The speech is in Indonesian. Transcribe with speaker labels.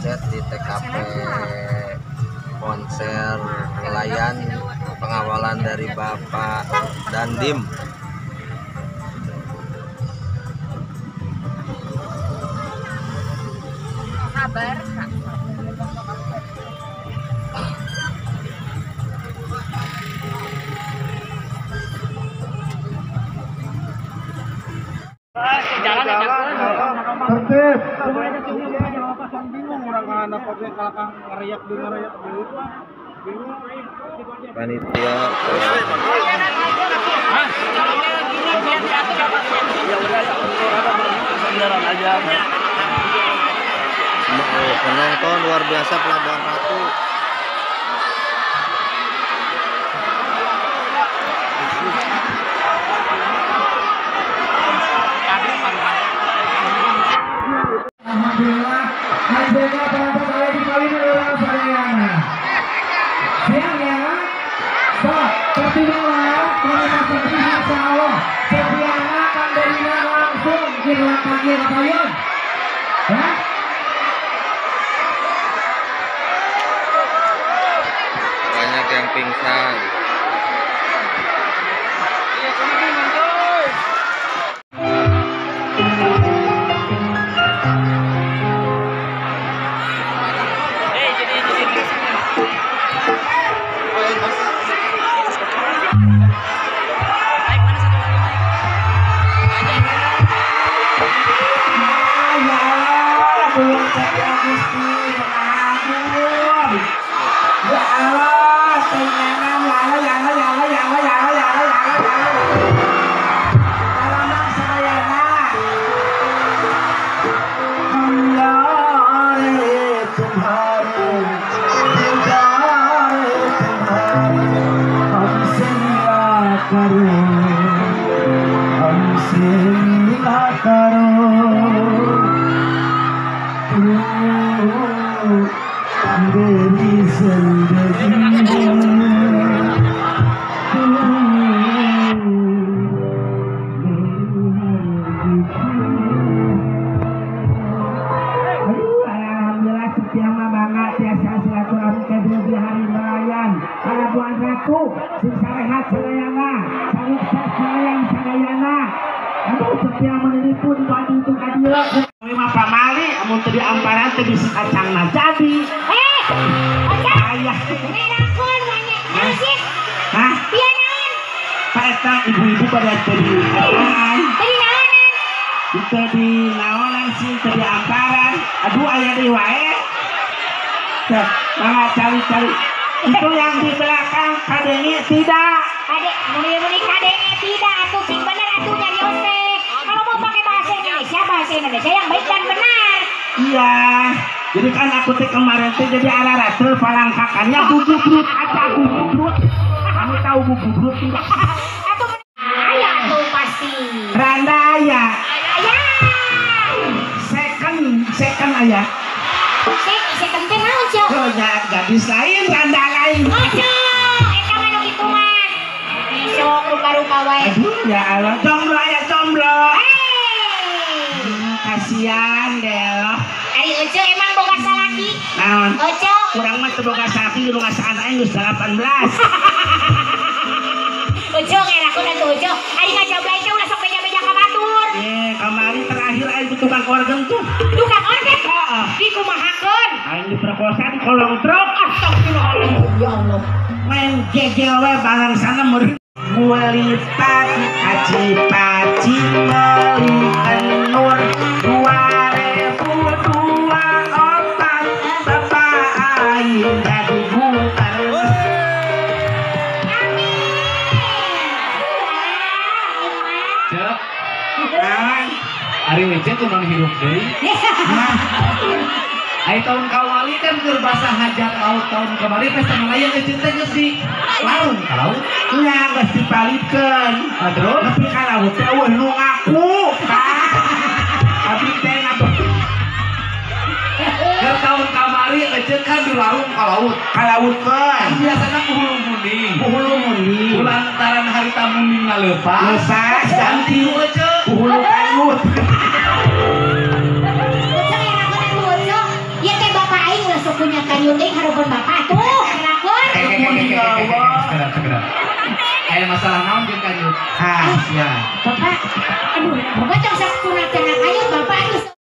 Speaker 1: macet di TKP konser nelayan, pengawalan dari Bapak Dandim.
Speaker 2: Kabar
Speaker 3: tertib. Bingung orang kana pakai kalakang ngariak di ngariak deui mah. Bingung.
Speaker 1: Panitia penonton luar biasa Pelabuhan Ratu.
Speaker 4: Alhamdulillah, hasilnya penonton saya dikawin orang Sarayana. Siang ya, so pertimbangan kualitas seperti insya Allah. Setiana Kandelina langsung dilakukan payung, ya.
Speaker 1: Banyak yang pingsan. Pelabuhan Ratu, sing sarehat Sarayana, sukses Sarayang Sarayana. Aduh, setia menelpon batu itu kadia. Lima pamali, amun tadi amparan tadi si kacangna jadi. Ayah.
Speaker 2: Nenakun banyak musik.
Speaker 4: Hah?
Speaker 2: Pianan.
Speaker 4: Pak eta ibu-ibu pada tadi apaan?
Speaker 2: Tadi naonan.
Speaker 4: Kita di naonan sih tadi amparan. Aduh, ayah di wae. Tuh, mangga cari-cari. Itu yang di belakang kadenge tidak.
Speaker 2: Kadek, muni kadeknya tidak. Atuh sing bener atuh nyari ose. Kalau mau pakai bahasa Indonesia yang baik dan benar.
Speaker 4: Iya. Jadi kan aku teh kemarin teh jadi arah teu palangkakannya bububrut aja bububrut. Kamu tahu bububrut tidak?
Speaker 2: Atuh ayah tuh pasti.
Speaker 4: Randaya.
Speaker 2: Ayah.
Speaker 4: Second ayah.
Speaker 2: Second teh naon, Cok?
Speaker 4: Oh ya, gadis lain, randa lain.
Speaker 2: Ojo, eta mah nu kitu mah. Sok rupa-rupa wae.
Speaker 4: Aduh ya Allah, jomblo aya jomblo.
Speaker 2: Hey.
Speaker 4: Kasihan deh.
Speaker 2: Ari Ojo emang boga salaki.
Speaker 4: Naon?
Speaker 2: Ojo.
Speaker 4: Kurang mah teu boga sapi lu ngasaan aing geus 18.
Speaker 2: Ojo ngerakun atuh Ojo. Ari ngajablay teh ulah sok beja-beja ka batur.
Speaker 4: Kemarin terakhir aing di tukang organ tuh.
Speaker 2: Tukang organ?
Speaker 4: Heeh.
Speaker 2: Di kumahakeun?
Speaker 4: Aing diperkosa di kolong truk. Astagfirullahaladzim.
Speaker 2: Ya Allah.
Speaker 4: Main gegel we barang sana meureun. Mulipat aci-paci meuli enur 2024 Bapak aing jadi bukan.
Speaker 3: Cek. Ari wece tuh non hidup deui. Ai tahun kawali kan keur basah hajat laut tahun kemarin pesta nelayan eceun teh geus di laut ka laut.
Speaker 4: Nya geus dipalikeun.
Speaker 3: Terus
Speaker 4: Tapi ka laut teh eueuh nu ngaku. Abi teh ngapa?
Speaker 3: keur tahun kamari eceun kan di warung ka laut.
Speaker 4: Ka lautkeun.
Speaker 3: Biasana kuhulu munding.
Speaker 4: Kuhulu munding.
Speaker 3: Lantaran harita mundingna leupas.
Speaker 4: Lepas
Speaker 3: ganti aja.
Speaker 4: kuhulu kanut.
Speaker 2: Ojo ngerakun atuh Ojo. Ieu teh bapak kanyun deui harupan bapak tuh silakan.
Speaker 3: Segera. Kayak masalah naon jeung kanyut.
Speaker 1: Ah, ya.
Speaker 2: Bapak, aduh, bapak cok sak sunat cenah kayun bapak tuh